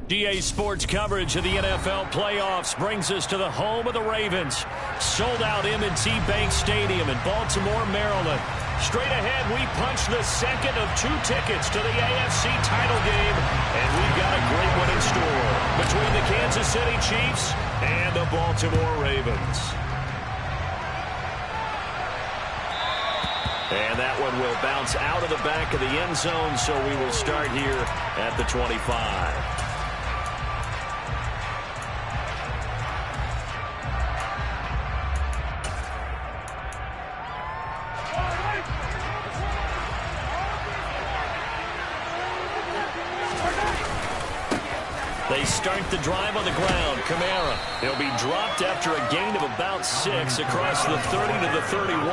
GA Sports coverage of the NFL playoffs brings us to the home of the Ravens. Sold out M&T Bank Stadium in Baltimore, Maryland. Straight ahead, we punch the second of 2 tickets to the AFC title game, and we've got a great one in store between the Kansas City Chiefs and the Baltimore Ravens. And that one will bounce out of the back of the end zone, so we will start here at the 25. They start the drive on the ground. Kamara. He'll be dropped after a gain of about 6 across the 30 to the 31.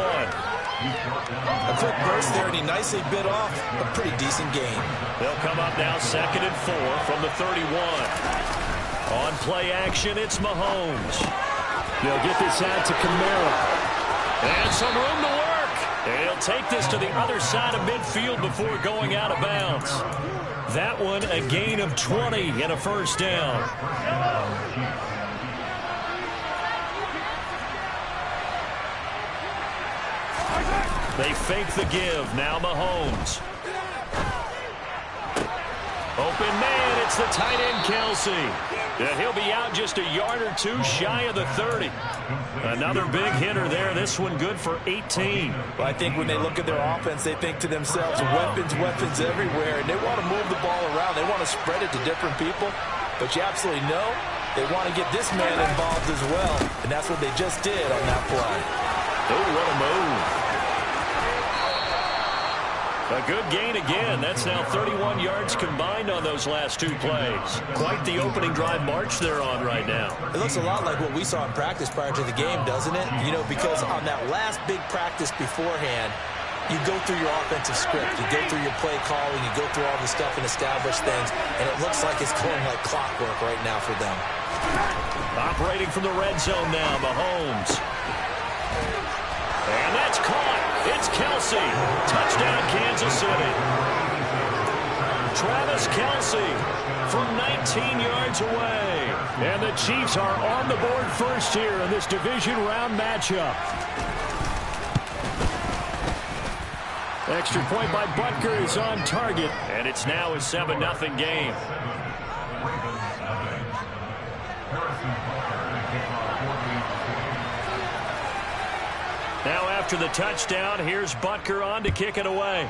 A quick burst there, and he nicely bit off a pretty decent gain. They'll come up now 2nd and 4 from the 31. On play action, it's Mahomes. They'll get this out to Kamara. And some room to work. And he'll take this to the other side of midfield before going out of bounds. That one a gain of 20 and a first down. They fake the give. Now Mahomes. Open man. It's the tight end, Kelsey. Yeah, he'll be out just a yard or 2 shy of the 30. Another big hitter there. This one good for 18. Well, I think when they look at their offense, they think to themselves, weapons everywhere. And they want to move the ball around. They want to spread it to different people. But you absolutely know they want to get this man involved as well. And that's what they just did on that play. Oh, what a move. A good gain again. That's now 31 yards combined on those last 2 plays. Quite the opening drive march they're on right now. It looks a lot like what we saw in practice prior to the game, doesn't it? You know, because on that last big practice beforehand, you go through your offensive script. You go through your play calling. You go through all the stuff and establish things. And it looks like it's going like clockwork right now for them. Operating from the red zone now, Mahomes. And that's caught. It's Kelsey. Touchdown, Kansas City. Travis Kelsey from 19 yards away. And the Chiefs are on the board first here in this division round matchup. Extra point by Butker is on target. And it's now a 7-0 game. Now after the touchdown, here's Butker on to kick it away.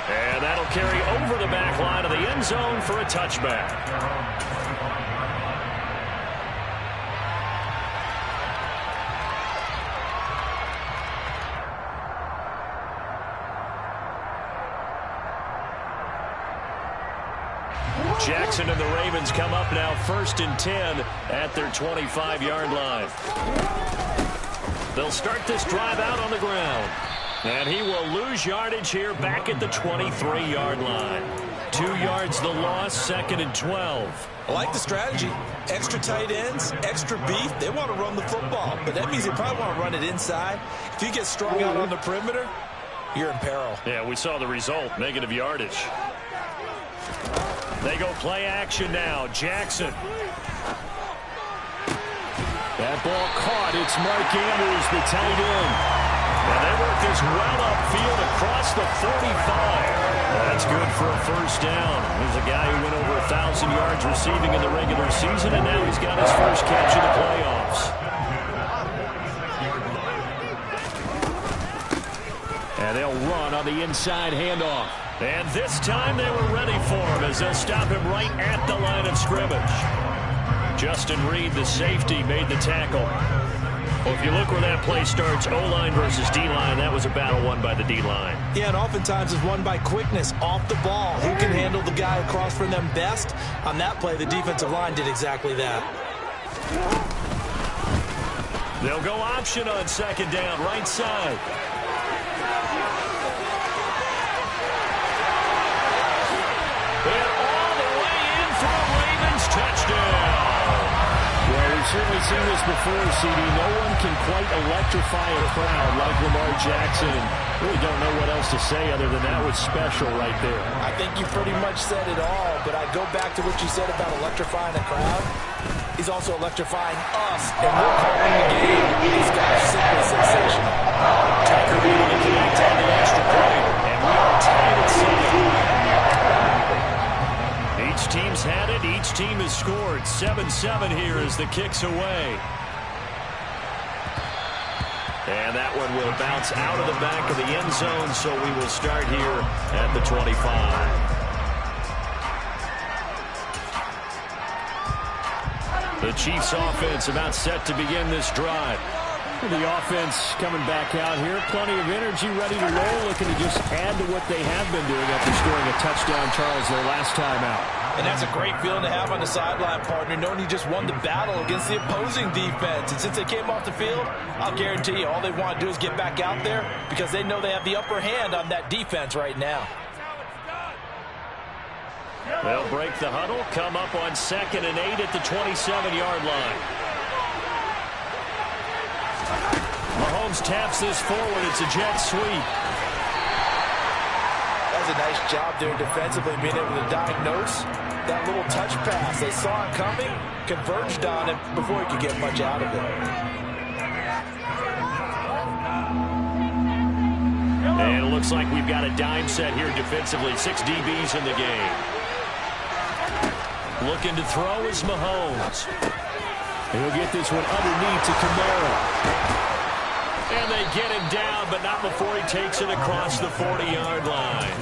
And that'll carry over the back line of the end zone for a touchback. Jackson and the Ravens come up now 1st and 10 at their 25-yard line. They'll start this drive out on the ground. And he will lose yardage here back at the 23-yard line. 2 yards the loss, 2nd and 12. I like the strategy. Extra tight ends, extra beef. They want to run the football, but that means they probably want to run it inside. If you get strung out on the perimeter, you're in peril. Yeah, we saw the result, negative yardage. They go play action now. Jackson. That ball caught. It's Mark Andrews, the tight end. And they work this well upfield across the 45. That's good for a first down. There's a guy who went over 1,000 yards receiving in the regular season, and now he's got his first catch in the playoffs. And they'll run on the inside handoff. And this time they were ready for him as they'll stop him right at the line of scrimmage. Justin Reed, the safety, made the tackle. Well, if you look where that play starts, O-line versus D-line, that was a battle won by the D-line. Yeah, and oftentimes it's won by quickness off the ball. Who can handle the guy across from them best? On that play, the defensive line did exactly that. They'll go option on 2nd down, right side. And all the way in for a Ravens touchdown. Well, we've certainly seen this before, CD. No one can quite electrify a crowd like Lamar Jackson. And really don't know what else to say other than that was special right there. I think you pretty much said it all, but I go back to what you said about electrifying a crowd. He's also electrifying us, and we're calling the game. This guy's simply sensational. Tucker able to connect on the extra point, and we are tied at 7. Each team's had it. Each team has scored. 7-7 here as the kick's away. And that one will bounce out of the back of the end zone, so we will start here at the 25. The Chiefs offense about set to begin this drive. The offense coming back out here. Plenty of energy, ready to roll, looking to just add to what they have been doing after scoring a touchdown, Charles, their last time out. And that's a great feeling to have on the sideline, partner, knowing you just won the battle against the opposing defense. And since they came off the field, I'll guarantee you all they want to do is get back out there because they know they have the upper hand on that defense right now. They'll break the huddle, come up on 2nd and 8 at the 27-yard line. Mahomes taps this forward. It's a jet sweep. That was a nice job there defensively, being able to diagnose that little touch pass. They saw it coming, converged on it before he could get much out of it. And it looks like we've got a dime set here defensively. 6 DBs in the game. Looking to throw is Mahomes. He'll get this one underneath to Kamara. And they get him down, but not before he takes it across the 40-yard line.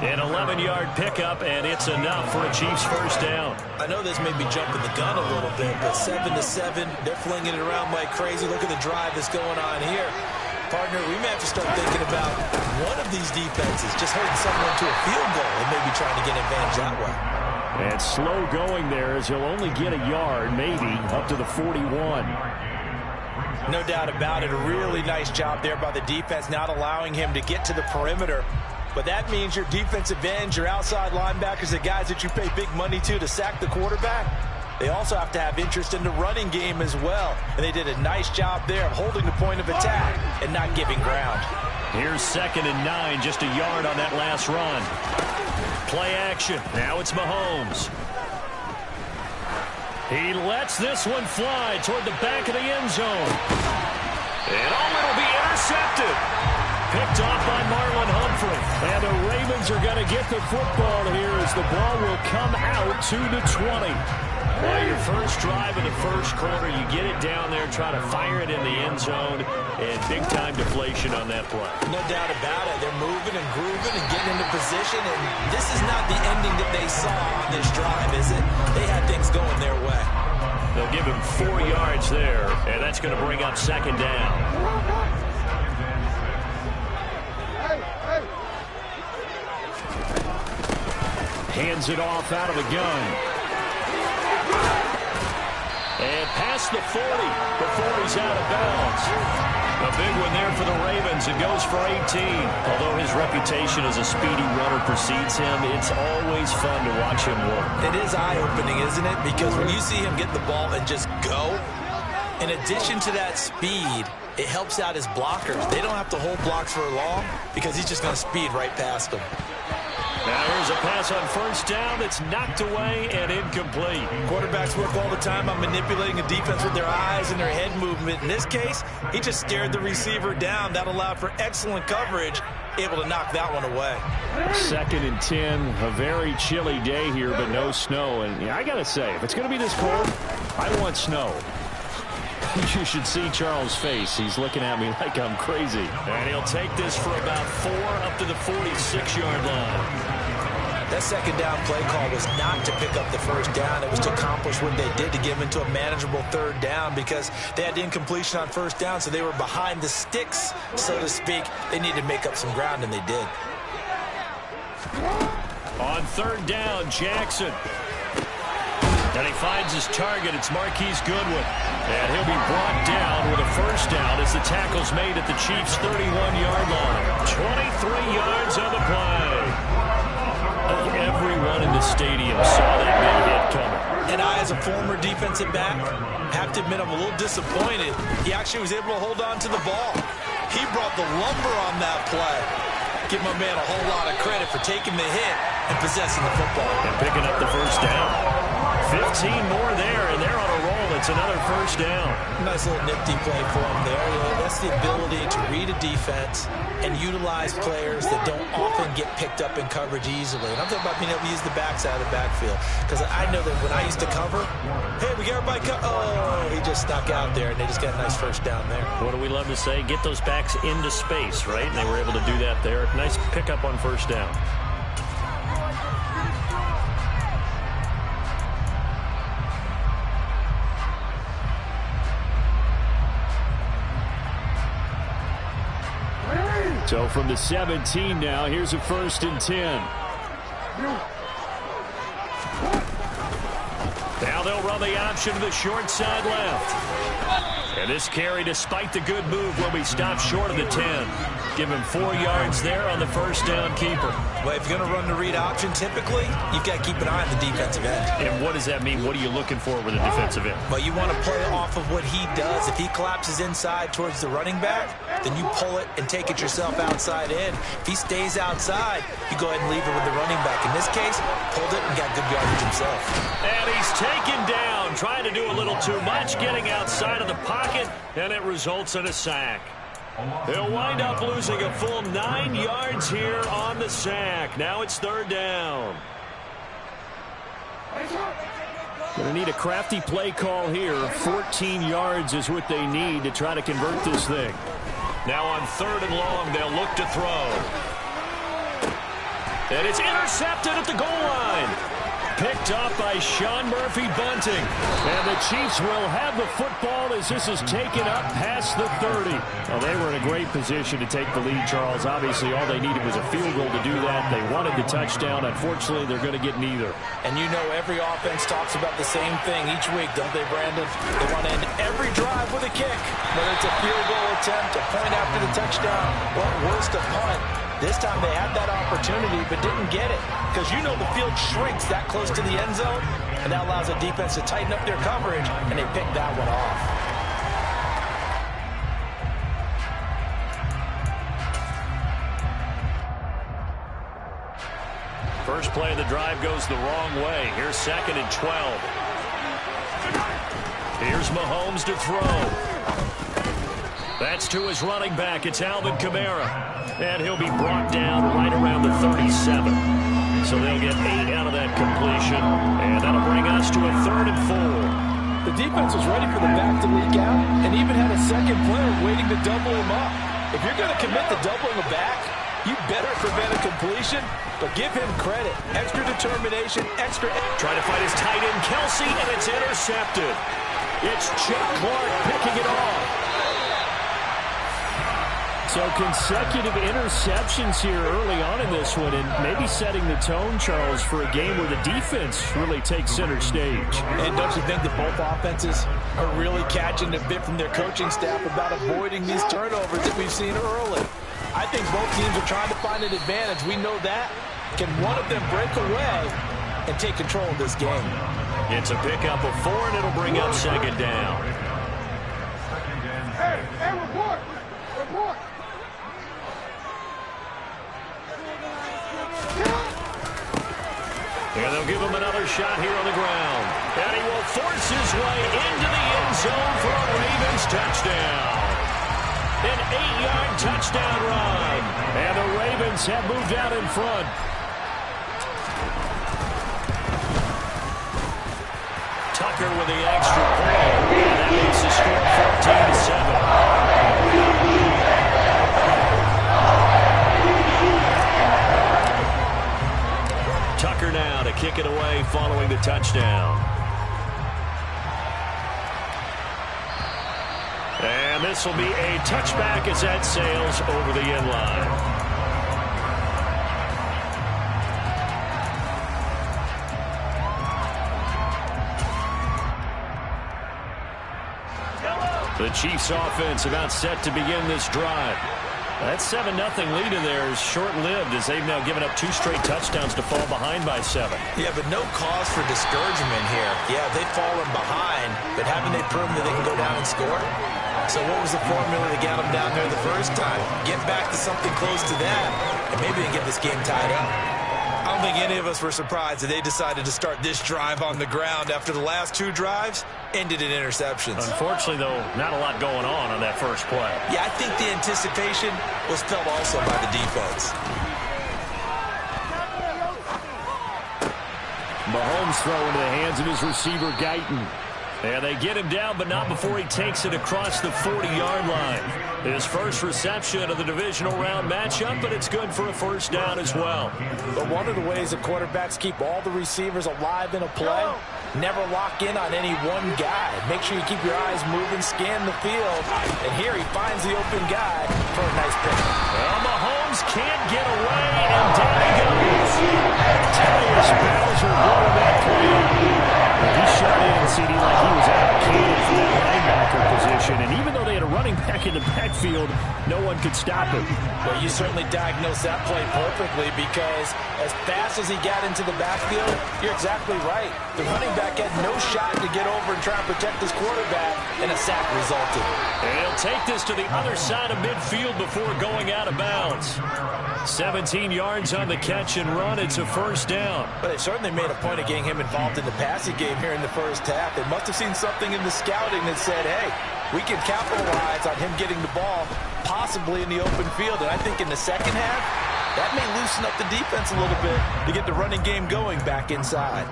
An 11-yard pickup, and it's enough for a Chiefs first down. I know this may be jumping the gun a little bit, but 7-7, they're flinging it around like crazy. Look at the drive that's going on here. Partner, we may have to start thinking about one of these defenses just holding someone to a field goal and maybe trying to get advantage that way. And slow going there as he'll only get a yard, maybe, up to the 41. No doubt about it. A really nice job there by the defense, not allowing him to get to the perimeter. But that means your defensive ends, your outside linebackers, the guys that you pay big money to sack the quarterback, they also have to have interest in the running game as well. And they did a nice job there of holding the point of attack and not giving ground. Here's 2nd and 9, just a yard on that last run. Play action. Now it's Mahomes. He lets this one fly toward the back of the end zone. And it'll be intercepted. Picked off by Marlon Humphrey. And the Ravens are going to get the football here as the ball will come out to the 20. Well, your first drive of the first quarter, you get it down there, try to fire it in the end zone, and big-time deflation on that play. No doubt about it. They're moving and grooving and getting into position, and this is not the ending that they saw on this drive, is it? They had things going their way. They'll give him 4 yards there, and that's going to bring up 2nd down. Hands it off out of the gun. And past the 40 before he's out of bounds. A big one there for the Ravens. It goes for 18. Although his reputation as a speedy runner precedes him, it's always fun to watch him work. It is eye-opening, isn't it? Because when you see him get the ball and just go, in addition to that speed, it helps out his blockers. They don't have to hold blocks for long because he's just going to speed right past them. Now here's a pass on first down that's knocked away and incomplete. Quarterbacks work all the time on manipulating a defense with their eyes and their head movement. In this case, he just stared the receiver down. That allowed for excellent coverage, able to knock that one away. 2nd and 10, a very chilly day here, but no snow. And yeah, I got to say, if it's going to be this cold, I want snow. You should see Charles' face. He's looking at me like I'm crazy. And he'll take this for about 4 up to the 46-yard line. That 2nd down play call was not to pick up the first down. It was to accomplish what they did to get them into a manageable 3rd down because they had incompletion on first down, so they were behind the sticks, so to speak. They needed to make up some ground, and they did. On 3rd down, Jackson. And he finds his target. It's Marquise Goodwin. And he'll be brought down with a first down as the tackle's made at the Chiefs' 31-yard line. 23 yards on the play. Everyone in the stadium saw that big hit coming. And I, as a former defensive back, have to admit I'm a little disappointed. He actually was able to hold on to the ball. He brought the lumber on that play. Give my man a whole lot of credit for taking the hit and possessing the football. And picking up the first down. 15 more there, and they're on a roll. It's another first down. Nice little nifty play for him there. That's the ability to read a defense and utilize players that don't often get picked up in coverage easily. And I'm talking about being able to use the backside of the backfield. Because I know that when I used to cover, hey, we got everybody oh, he just stuck out there, and they just got a nice first down there. What do we love to say? Get those backs into space, right? And they were able to do that there. Nice pickup on first down. So from the 17 now, here's a 1st and 10. Now they'll run the option to the short side left. And this carry, despite the good move, will be stopped short of the 10. Give him 4 yards there on the first down keeper. Well, if you're going to run the read option, typically, you've got to keep an eye on the defensive end. And what does that mean? What are you looking for with a defensive end? Well, you want to play off of what he does. If he collapses inside towards the running back, then you pull it and take it yourself outside in. If he stays outside, you go ahead and leave it with the running back. In this case, pulled it and got good yardage himself. And he's taken down, trying to do a little too much, getting outside of the pocket, and it results in a sack. They'll wind up losing a full 9 yards here on the sack. Now it's 3rd down. Going to need a crafty play call here. 14 yards is what they need to try to convert this thing. Now on 3rd and long, they'll look to throw. And it's intercepted at the goal line. Picked up by Sean Murphy-Bunting. And the Chiefs will have the football as this is taken up past the 30. Well, they were in a great position to take the lead, Charles. Obviously, all they needed was a field goal to do that. They wanted the touchdown. Unfortunately, they're going to get neither. And you know every offense talks about the same thing each week, don't they, Brandon? They want to end every drive with a kick. Whether it's a field goal attempt, a point after the touchdown, or worst, a punt. This time they had that opportunity but didn't get it because you know the field shrinks that close to the end zone, and that allows the defense to tighten up their coverage, and they picked that one off. First play of the drive goes the wrong way. Here's 2nd and 12. Here's Mahomes to throw. That's to his running back. It's Alvin Kamara. And he'll be brought down right around the 37. So they'll get 8 out of that completion. And that'll bring us to a 3rd and 4. The defense was ready for the back to leak out and even had a second player waiting to double him up. If you're going to commit to doubling the back, you better prevent a completion, but give him credit. Extra determination, extra... Trying to find his tight end, Kelsey, and it's intercepted. It's Chuck Clark picking it off. So consecutive interceptions here early on in this one, and maybe setting the tone, Charles, for a game where the defense really takes center stage. And don't you think that both offenses are really catching a bit from their coaching staff about avoiding these turnovers that we've seen early? I think both teams are trying to find an advantage. We know that. Can one of them break away and take control of this game? It's a pickup of 4, and it'll bring up 2nd down. Hey, report! Report! And they'll give him another shot here on the ground. And he will force his way into the end zone for a Ravens touchdown. An 8-yard touchdown run. And the Ravens have moved out in front. Tucker with the extra point. And that makes the score 14-7. Tucker now to kick it away following the touchdown. And this will be a touchback as that sails over the end line. The Chiefs offense about set to begin this drive. That 7-0 lead in there is short-lived as they've now given up 2 straight touchdowns to fall behind by 7. Yeah, but no cause for discouragement here. Yeah, they've fallen behind, but haven't they proven that they can go down and score? So what was the formula that got them down there the first time? Get back to something close to that, and maybe they can get this game tied up. I don't think any of us were surprised that they decided to start this drive on the ground after the last 2 drives ended in interceptions. Unfortunately, though, not a lot going on that first play. Yeah, I think the anticipation was felt also by the defense. Mahomes throw into the hands of his receiver, Guyton. And they get him down, but not before he takes it across the 40-yard line. His first reception of the divisional round matchup, but it's good for a first down as well. But one of the ways that quarterbacks keep all the receivers alive in a play, never lock in on any one guy. Make sure you keep your eyes moving, scan the field. And here he finds the open guy for a nice pick. Well, Mahomes can't get away, and down he goes. Tyus Bowser won that play. He shot in, CD, like he was allocated for that linebacker position. And even though they had a running back in the backfield, no one could stop him. Well, you certainly diagnosed that play perfectly because as fast as he got into the backfield, you're exactly right. The running back had no shot to get over and try and protect his quarterback, and a sack resulted. And he'll take this to the other side of midfield before going out of bounds. 17 yards on the catch and run. It's a first down. But they certainly made a point of getting him involved in the passing game here in the first half. They must have seen something in the scouting that said, hey, we can capitalize on him getting the ball possibly in the open field. And I think in the second half, that may loosen up the defense a little bit to get the running game going back inside.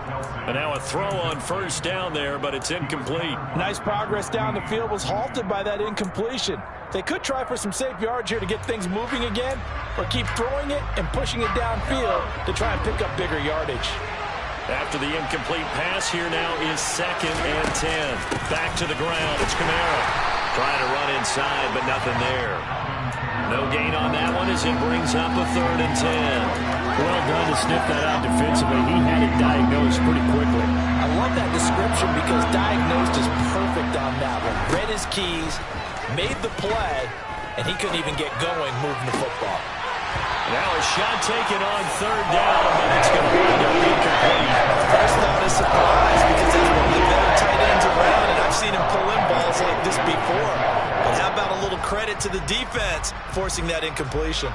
And now a throw on first down there, but it's incomplete. Nice progress down the field was halted by that incompletion. They could try for some safe yards here to get things moving again, or keep throwing it and pushing it downfield to try and pick up bigger yardage. After the incomplete pass, here now is 2nd and 10. Back to the ground. It's Kamara. Trying to run inside, but nothing there. No gain on that one as it brings up a 3rd and 10. Well done to sniff that out defensively. He had it diagnosed pretty quickly. I love that description because diagnosed is perfect on that one. Read his keys, made the play, and he couldn't even get going moving the football. Now a shot taken on 3rd down, but it's going to wind up incomplete. That's not a surprise because that's one of the better tight ends around, and I've seen him pull in balls like this before. But how about a little credit to the defense forcing that incompletion?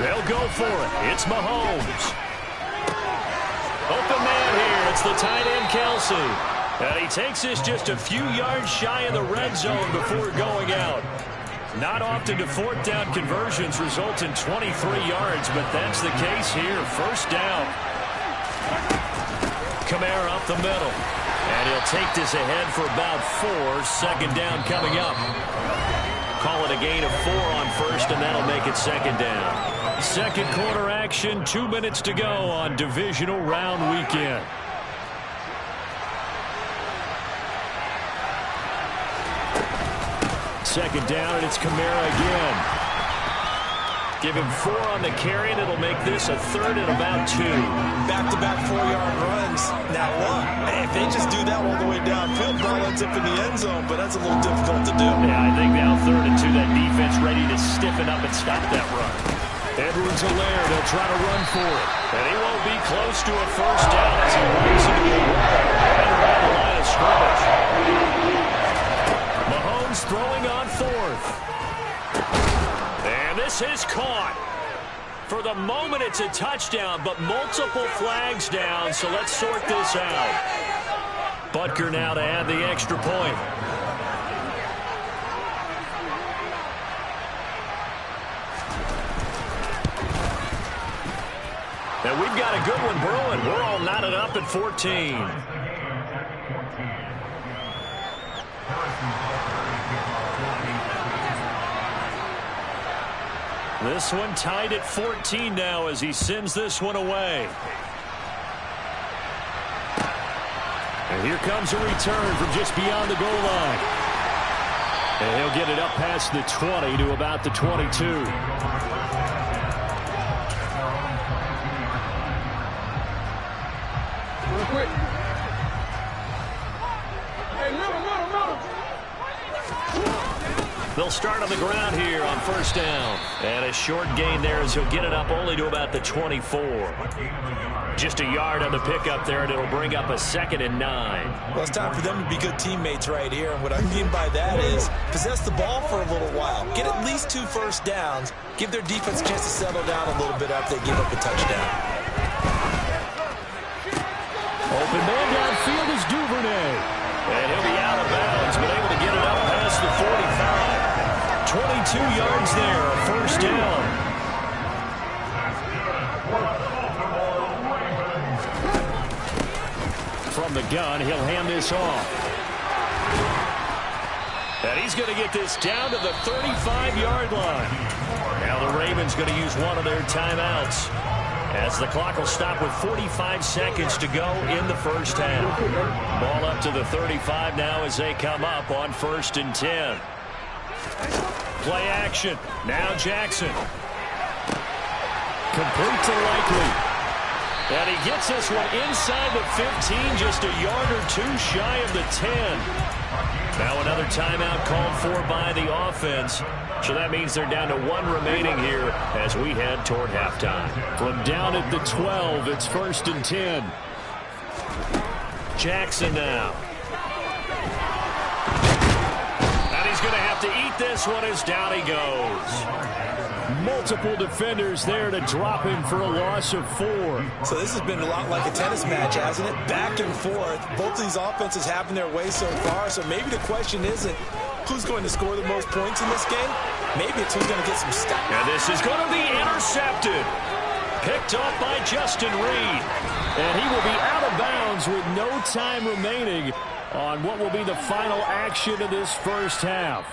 They'll go for it. It's Mahomes. Open man here. It's the tight end, Kelsey. And he takes this just a few yards shy of the red zone before going out. Not often do 4th down conversions result in 23 yards, but that's the case here. First down. Kamara up the middle. And he'll take this ahead for about 4. Second down coming up. Call it a gain of 4 on first, and that'll make it 2nd down. Second quarter action, 2 minutes to go on divisional round weekend. Second down, and it's Kamara again. Give him 4 on the carry, and it'll make this a 3rd and about 2. Back-to-back 4-yard runs. Now look, if they just do that all the way downfield, ball ends up in the end zone, but that's a little difficult to do. Yeah, I think now 3rd and 2, that defense ready to stiffen up and stop that run. Edwards-Helaire, they'll try to run for it. And he won't be close to a first down as he runs into the wall right around the line of scrimmage. Mahomes throwing on 4th. And this is caught. For the moment, it's a touchdown, but multiple flags down, so let's sort this out. Butker now to add the extra point. And we've got a good one brewing. We're all knotted up at 14. This one tied at 14 now as he sends this one away. And here comes a return from just beyond the goal line. And he'll get it up past the 20 to about the 22. quick. Hey, middle. They'll start on the ground here on first down. And a short gain there as he'll get it up only to about the 24. Just a yard on the pickup there, and it'll bring up a 2nd and 9. Well, it's time for them to be good teammates right here. And what I mean by that is possess the ball for a little while. Get at least 2 first downs. Give their defense a chance to settle down a little bit after they give up a touchdown. Open man downfield is Duvernay. And he'll be out of bounds, but able to get it up past the 45. 22 yards there, a first down. From the gun, he'll hand this off. And he's going to get this down to the 35-yard line. Now the Ravens going to use one of their timeouts, as the clock will stop with 45 seconds to go in the first half. Ball up to the 35 now as they come up on 1st and 10. Play action. Now Jackson. Complete to Likely. And he gets this one inside the 15, just a yard or 2 shy of the 10. Now another timeout called for by the offense. So that means they're down to 1 remaining here as we head toward halftime. From down at the 12, it's 1st and 10. Jackson now. And he's going to have to eat this one as down he goes. Multiple defenders there to him for a loss of 4. So this has been a lot like a tennis match, hasn't it? Back and forth. Both of these offenses having their way so far. So maybe the question isn't who's going to score the most points in this game. Maybe it's who's going to get some stops. And this is going to be intercepted. Picked off by Justin Reed. And he will be out of bounds with no time remaining on what will be the final action of this first half.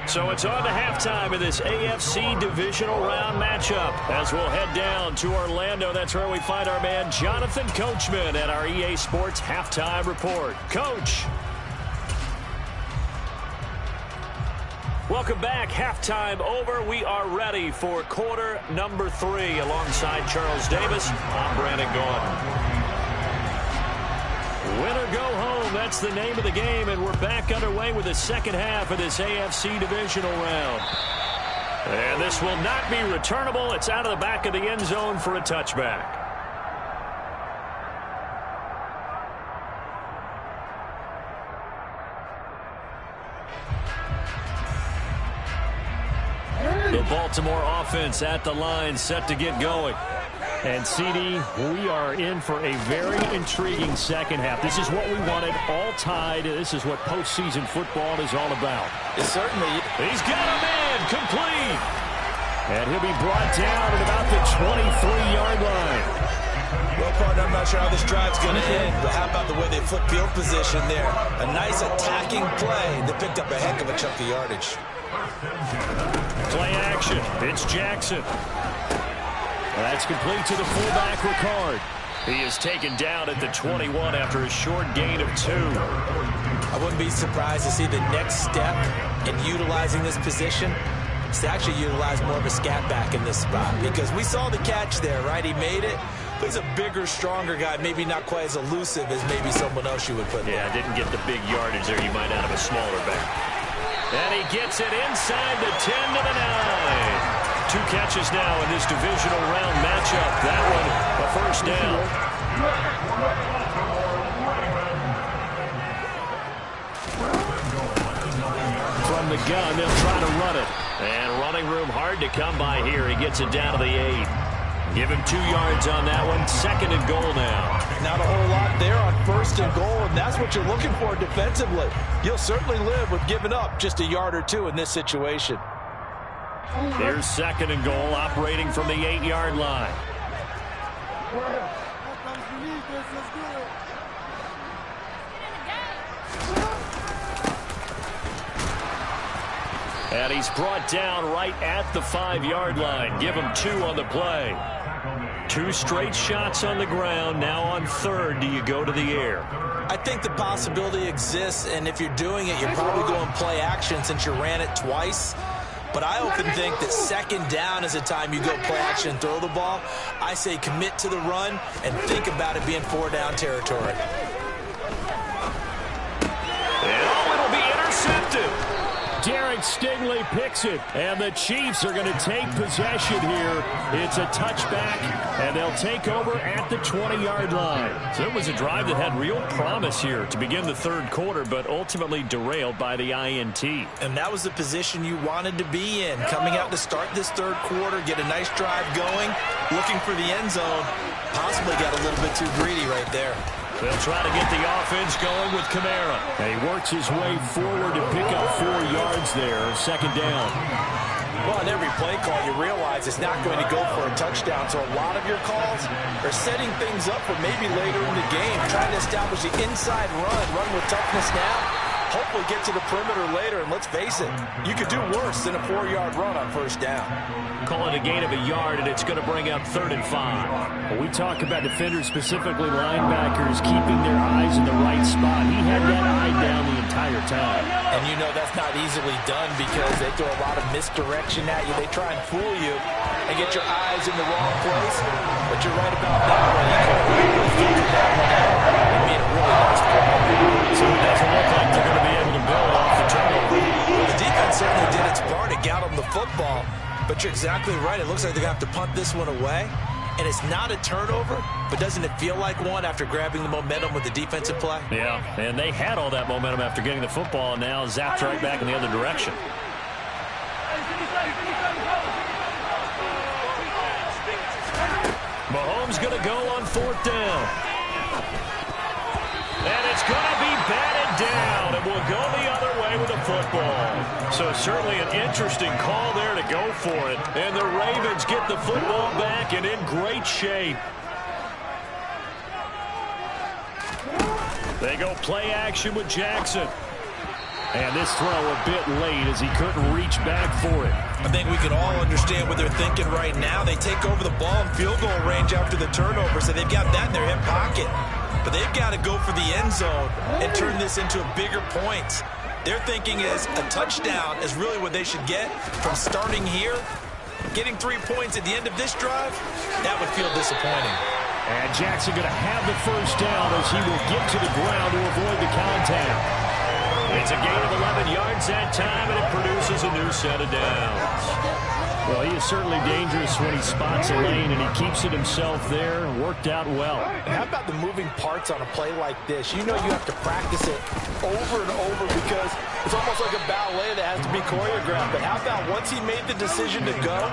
So it's on to halftime in this AFC divisional round matchup as we'll head down to Orlando. That's where we find our man Jonathan Coachman at our EA Sports Halftime Report. Coach. Welcome back. Halftime over. We are ready for quarter number 3 alongside Charles Davis. I'm Brandon Gordon. Win or go home, that's the name of the game, and we're back underway with the second half of this AFC divisional round. And this will not be returnable. It's out of the back of the end zone for a touchback. The Baltimore offense at the line, set to get going. And, CD, we are in for a very intriguing second half. This is what we wanted, all tied. This is what postseason football is all about. Certainly. He's got a man complete. And he'll be brought down at about the 23-yard line. Well, partner, I'm not sure how this drive's going to end, but how about the way they flip field position there? A nice attacking play. They picked up a heck of a chunk of yardage. Play action. It's Jackson. That's complete to the fullback, Ricard. He is taken down at the 21 after a short gain of 2. I wouldn't be surprised to see the next step in utilizing this position is to actually utilize more of a scat back in this spot, because we saw the catch there, right? He made it. But he's a bigger, stronger guy, maybe not quite as elusive as maybe someone else you would put there. Yeah, didn't get the big yardage there you might out of a smaller back. And he gets it inside the 10 to the 9. 2 catches now in this divisional round matchup. That one, a first down. From the gun, they'll try to run it. And running room hard to come by here. He gets it down to the 8. Give him 2 yards on that one. 2nd and goal now. Not a whole lot there on 1st and goal, and that's what you're looking for defensively. You'll certainly live with giving up just a yard or 2 in this situation. Here's 2nd and goal, operating from the 8-yard line. And he's brought down right at the 5-yard line. Give him 2 on the play. 2 straight shots on the ground. Now on 3rd, do you go to the air? I think the possibility exists, and if you're doing it, you're probably going play action since you ran it twice. But I often think that second down is a time you go play action and throw the ball. I say commit to the run and think about it being 4-down territory. And it'll be intercepted. Derek Stingley picks it, and the Chiefs are going to take possession here. It's a touchback, and they'll take over at the 20-yard line. So it was a drive that had real promise here to begin the third quarter, but ultimately derailed by the INT. And that was the position you wanted to be in. Coming out to start this third quarter, get a nice drive going, looking for the end zone. Possibly got a little bit too greedy right there. They'll try to get the offense going with Kamara. And he works his way forward to pick up 4 yards there. Second down. Well, on every play call, you realize it's not going to go for a touchdown. So a lot of your calls are setting things up for maybe later in the game, trying to establish the inside run with toughness now. Hopefully get to the perimeter later, and let's face it, you could do worse than a 4-yard run on first down. Call it a gain of a yard, and it's going to bring up 3rd and 5. When we talk about defenders, specifically linebackers, keeping their eyes in the right spot, he had that eye down the entire time. And you know that's not easily done because they throw a lot of misdirection at you. They try and fool you and get your eyes in the wrong place. But you're right about that one. He could have really figured that one out and made a really nice play. So it doesn't look like they're going to be able to build off the turnover. Well, the defense certainly did its part to get them the football. But you're exactly right. It looks like they're going to have to punt this one away. And it's not a turnover, but doesn't it feel like one after grabbing the momentum with the defensive play? Yeah, and they had all that momentum after getting the football, and now zapped right back in the other direction. Mahomes going to go on 4th down. And it's going to be batted down, and we'll go the other way with the football. So certainly an interesting call there to go for it. And the Ravens get the football back and in great shape. They go play action with Jackson. And this throw a bit late as he couldn't reach back for it. I think we can all understand what they're thinking right now. They take over the ball in field goal range after the turnover, so they've got that in their hip pocket. But they've got to go for the end zone and turn this into a bigger point. Their thinking is a touchdown is really what they should get from starting here. Getting 3 points at the end of this drive, that would feel disappointing. And Jackson going to have the first down as he will get to the ground to avoid the contact. It's a gain of 11 yards that time, and it produces a new set of downs. Well, he is certainly dangerous when he spots a lane, and he keeps it himself there. Worked out well. And how about the moving parts on a play like this? You know you have to practice it over and over because it's almost like a ballet that has to be choreographed. But how about once he made the decision to go,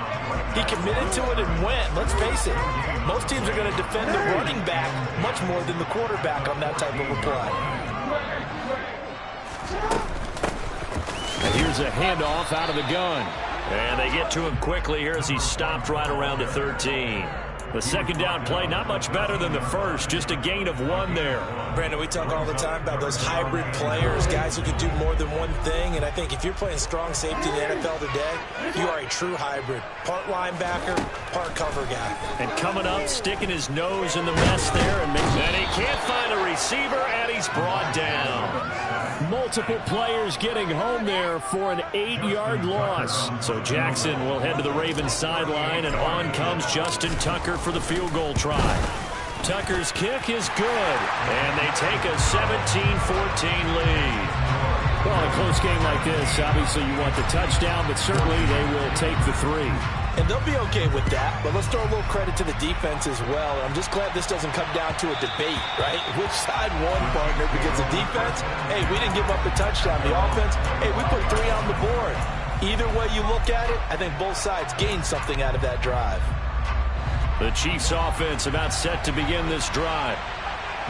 he committed to it and went. Let's face it, most teams are going to defend the running back much more than the quarterback on that type of a play. And here's a handoff out of the gun. And they get to him quickly here as he's stopped right around the 13. The second down play, not much better than the first, just a gain of 1 there. Brandon, we talk all the time about those hybrid players, guys who can do more than one thing. And I think if you're playing strong safety in the NFL today, you are a true hybrid. Part linebacker, part cover guy. And coming up, sticking his nose in the mess there. And he can't find a receiver, and he's brought down. Multiple players getting home there for an 8-yard loss. So Jackson will head to the Ravens sideline, and on comes Justin Tucker for the field goal try. Tucker's kick is good, and they take a 17-14 lead. Well, in a close game like this, obviously you want the touchdown, but certainly they will take the 3. And they'll be okay with that, but let's throw a little credit to the defense as well. I'm just glad this doesn't come down to a debate, right? Which side won, partner? Because the defense, hey, we didn't give up a touchdown. The offense, hey, we put 3 on the board. Either way you look at it, I think both sides gained something out of that drive. The Chiefs offense about set to begin this drive.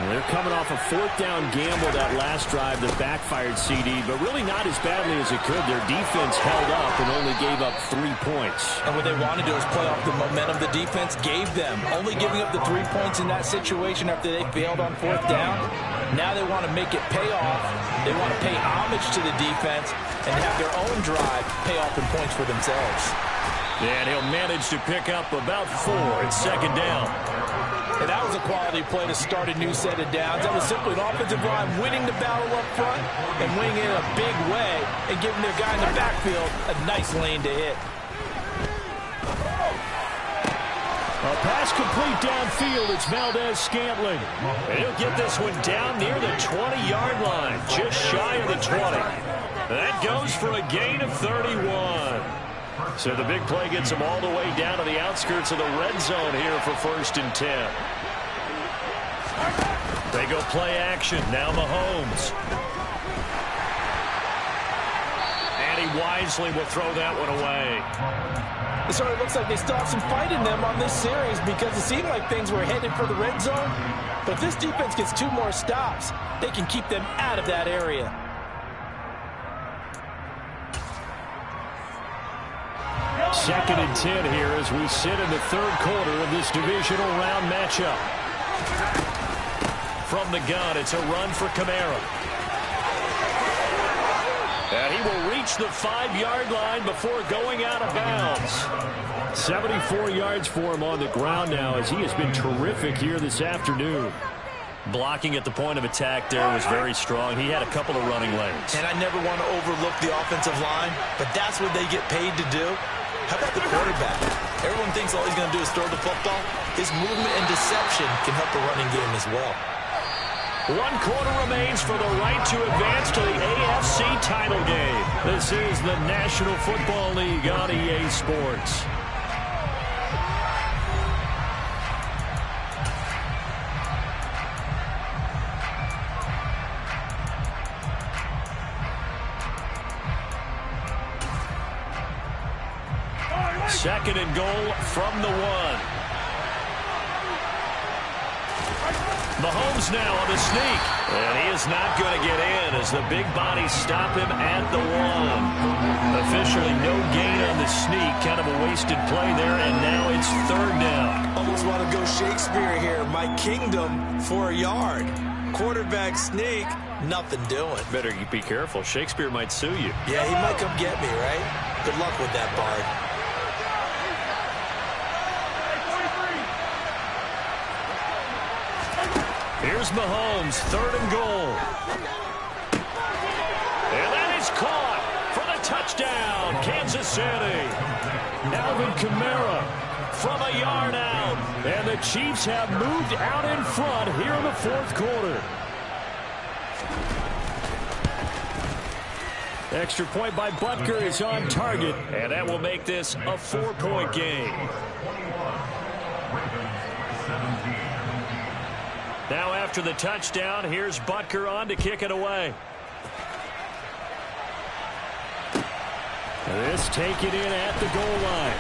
And they're coming off a 4th down gamble that last drive that backfired CD, but really not as badly as it could. Their defense held up and only gave up 3 points. And what they want to do is play off the momentum the defense gave them. Only giving up the 3 points in that situation after they failed on 4th down. Now they want to make it pay off. They want to pay homage to the defense and have their own drive pay off in points for themselves. And he'll manage to pick up about 4 at second down. And that was a quality play to start a new set of downs. That was simply an offensive line winning the battle up front and winning it in a big way and giving their guy in the backfield a nice lane to hit. A pass complete downfield. It's Valdez-Scantling. And he'll get this one down near the 20-yard line, just shy of the 20. That goes for a gain of 31. So the big play gets them all the way down to the outskirts of the red zone here for 1st and 10. They go play action. Now Mahomes. And he wisely will throw that one away. It sort of looks like they still have some fight in them on this series because it seemed like things were headed for the red zone. But if this defense gets 2 more stops, they can keep them out of that area. Second and 10 here as we sit in the 3rd quarter of this divisional round matchup. From the gun, it's a run for Kamara. And he will reach the 5-yard line before going out of bounds. 74 yards for him on the ground now as he has been terrific here this afternoon. Blocking at the point of attack there was very strong. He had a couple of running lanes. And I never want to overlook the offensive line, but that's what they get paid to do. How about the quarterback? Everyone thinks all he's going to do is throw the football. His movement and deception can help the running game as well. 1 quarter remains for the right to advance to the AFC title game. This is the National Football League on EA Sports. Second and goal from the 1. Mahomes now on the sneak. And he is not going to get in as the big bodies stop him at the 1. Officially no gain on the sneak. Kind of a wasted play there, and now it's 3rd down. Almost want to go Shakespeare here. My kingdom for a yard. Quarterback sneak, nothing doing. Better be careful. Shakespeare might sue you. Yeah, he might come get me, right? Good luck with that, Bard. Here's Mahomes, 3rd and goal. And that is caught for the touchdown, Kansas City. Alvin Kamara from a yard out. And the Chiefs have moved out in front here in the 4th quarter. Extra point by Butker is on target. And that will make this a 4-point game. Now after the touchdown, here's Butker on to kick it away. This taken in at the goal line.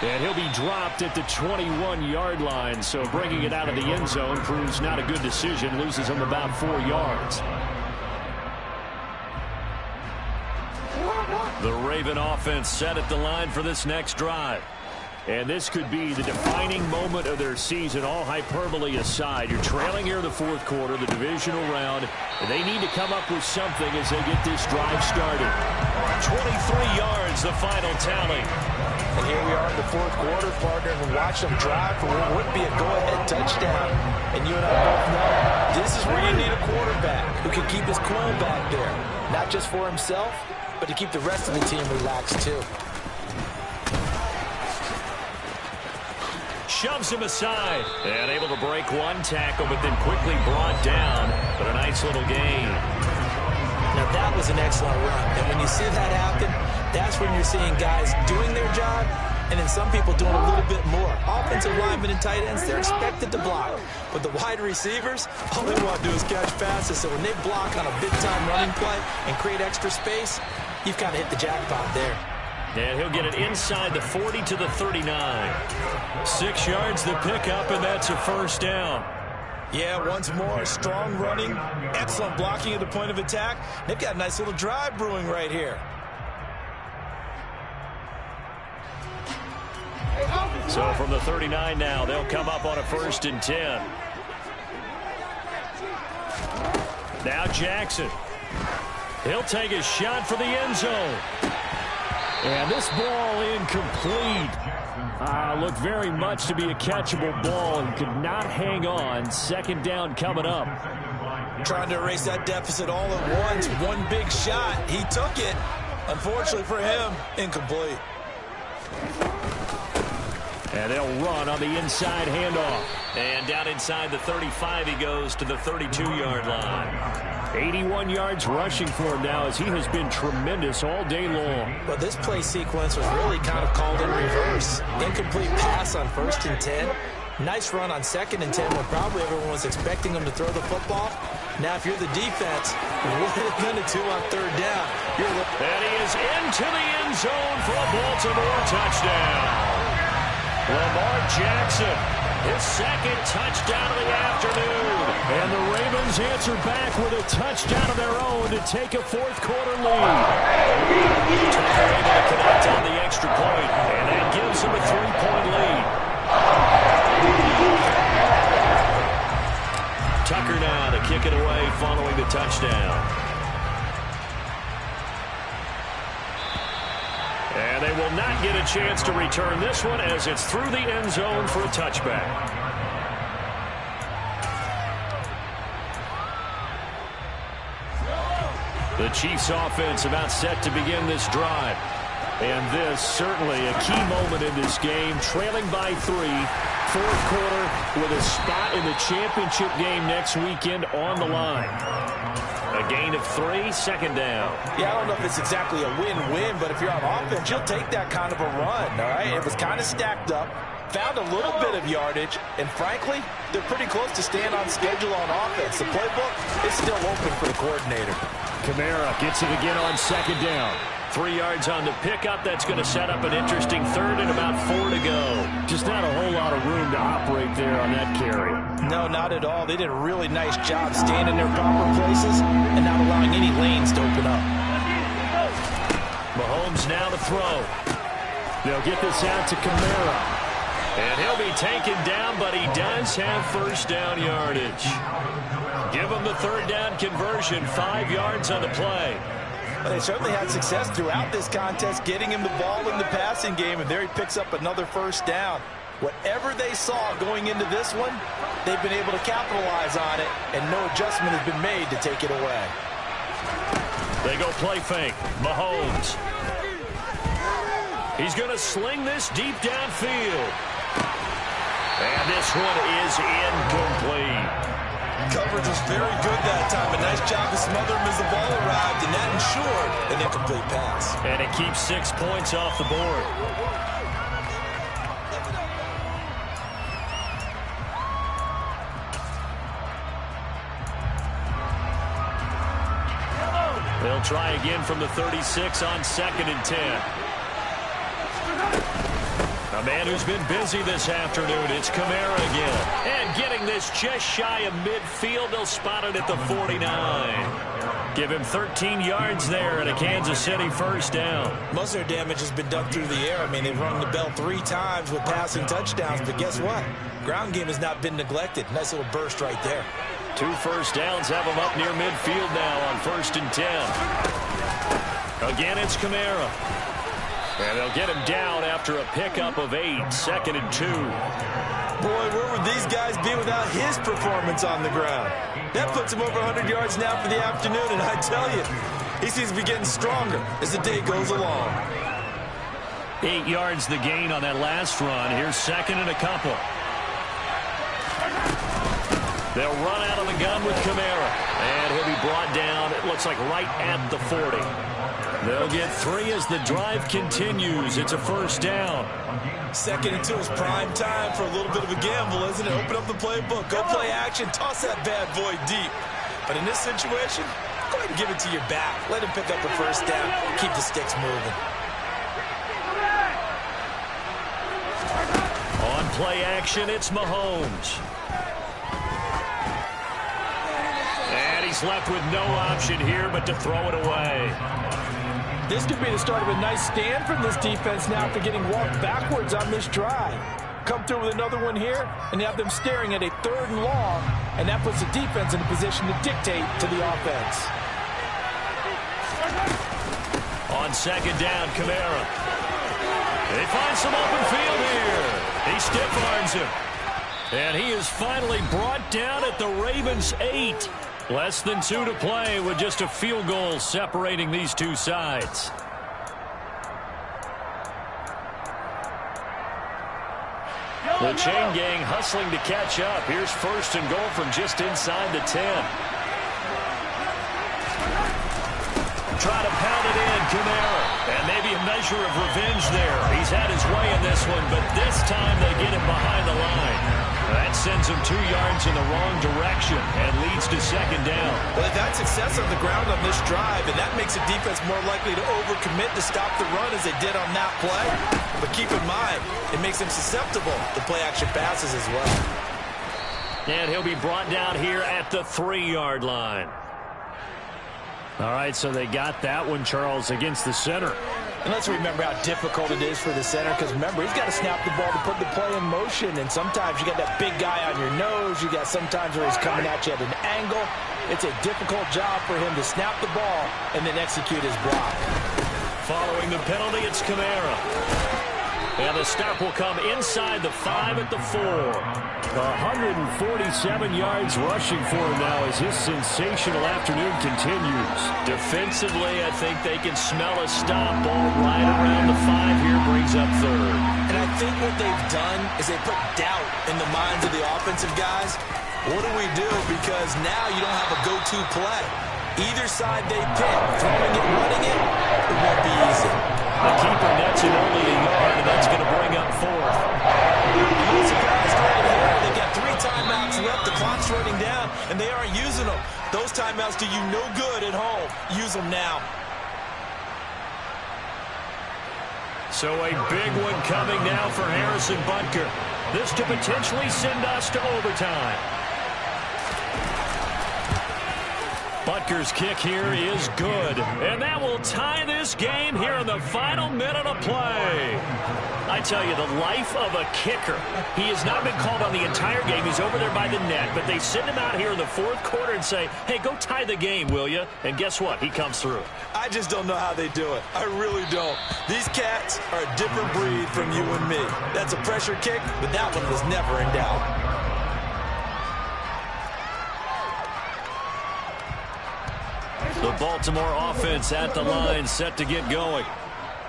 And he'll be dropped at the 21-yard line, so bringing it out of the end zone proves not a good decision. Loses him about 4 yards. The Raven offense set at the line for this next drive. And this could be the defining moment of their season, all hyperbole aside. You're trailing here in the 4th quarter, the divisional round, and they need to come up with something as they get this drive started. 23 yards, the final tally. And here we are in the 4th quarter, partner, and watch them drive for what would be a go-ahead touchdown. And you and I both know this is where you need a quarterback who can keep his cool back there. Not just for himself, but to keep the rest of the team relaxed, too. Shoves him aside. And able to break 1 tackle, but then quickly brought down. But a nice little gain. Now that was an excellent run. And when you see that happen, that's when you're seeing guys doing their job, and then some people doing a little bit more. Offensive linemen and tight ends, they're expected to block. But the wide receivers, all they want to do is catch passes. So when they block on a big-time running play and create extra space, you've kind of hit the jackpot there. And he'll get it inside the 40 to the 39. 6 yards the pickup, and that's a 1st down. Yeah, once more, strong running, excellent blocking at the point of attack. They've got a nice little drive brewing right here. So from the 39 now, they'll come up on a 1st and 10. Now Jackson. He'll take a shot for the end zone. And this ball incomplete. Looked very much to be a catchable ball and could not hang on. Second down coming up. Trying to erase that deficit all at once. One big shot. He took it. Unfortunately for him, incomplete. And they'll run on the inside handoff. And down inside the 35 he goes to the 32-yard line. 81 yards rushing for him now as he has been tremendous all day long. Well, this play sequence was really kind of called in reverse. Incomplete pass on 1st and 10. Nice run on 2nd and 10 when probably everyone was expecting him to throw the football. Now, if you're the defense, what are you going to do on 3rd down? And he is into the end zone for a Baltimore touchdown. Lamar Jackson, his 2nd touchdown of the afternoon. And the Ravens answer back with a touchdown of their own to take a 4th quarter lead. Tucker able to connect on the extra point, and that gives him a 3-point lead. Tucker now to kick it away following the touchdown. And they will not get a chance to return this one as it's through the end zone for a touchback. The Chiefs offense about set to begin this drive. And this certainly a key moment in this game, trailing by 3, 4th quarter with a spot in the championship game next weekend on the line. A gain of 3, 2nd down. Yeah, I don't know if it's exactly a win-win, but if you're on offense, you'll take that kind of a run, all right? It was kind of stacked up, found a little bit of yardage, and frankly, they're pretty close to staying on schedule on offense. The playbook is still open for the coordinator. Kamara gets it again on 2nd down. 3 yards on the pickup. That's going to set up an interesting 3rd and about 4 to go. Just not a whole lot of room to operate there on that carry. No, not at all. They did a really nice job staying in their proper places and not allowing any lanes to open up. Mahomes now to throw. They'll get this out to Kamara. And he'll be taken down, but he does have 1st down yardage. Give him the 3rd down conversion, 5 yards on the play. Well, they certainly had success throughout this contest, getting him the ball in the passing game, and there he picks up another 1st down. Whatever they saw going into this one, they've been able to capitalize on it, and no adjustment has been made to take it away. They go play fake. Mahomes. He's going to sling this deep downfield. And this one is incomplete. Coverage was very good that time. A nice job to smother him as the ball arrived, and that ensured an incomplete pass. And it keeps 6 points off the board. They'll try again from the 36 on 2nd and 10. A man who's been busy this afternoon, it's Kamara again. And getting this just shy of midfield, they'll spot it at the 49. Give him 13 yards there and a Kansas City 1st down. Most of their damage has been done through the air. I mean, they've rung the bell 3 times with passing touchdowns, but guess what? Ground game has not been neglected. Nice little burst right there. 2 1st downs have him up near midfield now on 1st and 10. Again, it's Kamara. And they'll get him down after a pickup of 8, 2nd and 2. Boy, where would these guys be without his performance on the ground? That puts him over 100 yards now for the afternoon, and I tell you, he seems to be getting stronger as the day goes along. 8 yards the gain on that last run. Here's 2nd and a couple. They'll run out of the gun with Kamara, and he'll be brought down, it looks like right at the 40. They'll get 3 as the drive continues. It's a 1st down. 2nd and 2 is prime time for a little bit of a gamble, isn't it? Open up the playbook, go play action, toss that bad boy deep. But in this situation, go ahead and give it to your back. Let him pick up the 1st down, keep the sticks moving. On play action, it's Mahomes. And he's left with no option here but to throw it away. This could be the start of a nice stand from this defense now after getting walked backwards on this drive. Come through with another one here, and you have them staring at a 3rd and long, and that puts the defense in a position to dictate to the offense. On 2nd down, Kamara. They find some open field here. He stiff arms him. And he is finally brought down at the Ravens' 8. Less than 2 to play with just a field goal separating these two sides. The chain gang hustling to catch up. Here's first and goal from just inside the 10. Try to pound it in, Kamara. And maybe a measure of revenge there. He's had his way in this one, but this time they get him behind the line. That sends him 2 yards in the wrong direction and leads to second down. Well, they've had success on the ground on this drive, and that makes a defense more likely to overcommit to stop the run as they did on that play. But keep in mind, it makes them susceptible to play-action passes as well. And he'll be brought down here at the 3-yard line. All right, so they got that one, Charles, against the center. And let's remember how difficult it is for the center, because remember, he's got to snap the ball to put the play in motion, and sometimes you got that big guy on your nose. You got sometimes where he's coming at you at an angle. It's a difficult job for him to snap the ball and then execute his block. Following the penalty, it's Kamara. And the stop will come inside the 5 at the 4. 147 yards rushing for him now as his sensational afternoon continues. Defensively, I think they can smell a stop. Ball right around the 5 here, brings up third. And I think what they've done is they put doubt in the minds of the offensive guys. What do we do? Because now you don't have a go-to play. Either side they pick, throwing it, running it, it won't be easy. The keeper nets it only a yard, and that's going to bring up fourth. I'm surprised right here. They've got 3 timeouts left. The clock's running down, and they aren't using them. Those timeouts do you no good at home. Use them now. So a big one coming now for Harrison Butker. This to potentially send us to overtime. Butker's kick here is good, and that will tie this game here in the final minute of play. I tell you, the life of a kicker. He has not been called on the entire game. He's over there by the net, but they send him out here in the 4th quarter and say, hey, go tie the game, will you? And guess what? He comes through. I just don't know how they do it. I really don't. These cats are a different breed from you and me. That's a pressure kick, but that one was never in doubt. The Baltimore offense at the line, set to get going.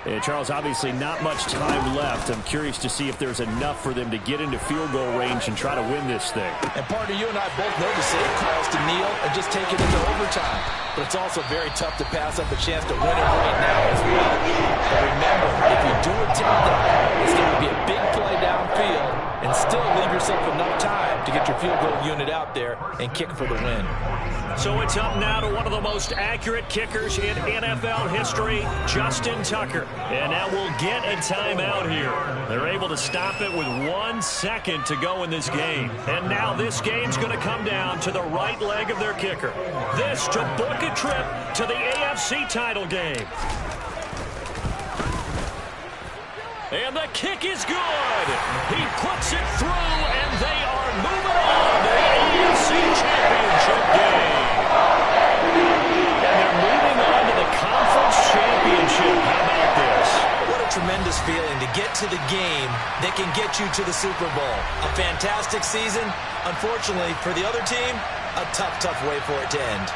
Yeah, Charles, obviously not much time left. I'm curious to see if there's enough for them to get into field goal range and try to win this thing. And partner, you and I both know the same calls to kneel and just take it into overtime. But it's also very tough to pass up a chance to win it right now as well. But remember, if you do attempt that, it's going to be a big play downfield and still leave yourself enough time to get your field goal unit out there and kick for the win. So it's up now to one of the most accurate kickers in NFL history, Justin Tucker. And now we'll get a timeout here. They're able to stop it with 1 second to go in this game. And now this game's going to come down to the right leg of their kicker. This to book a trip to the AFC title game. And the kick is good. He puts it through, and they are moving on to the AFC Championship game. And they're moving on to the Conference Championship. How about this? What a tremendous feeling to get to the game that can get you to the Super Bowl. A fantastic season. Unfortunately, for the other team, a tough, tough way for it to end.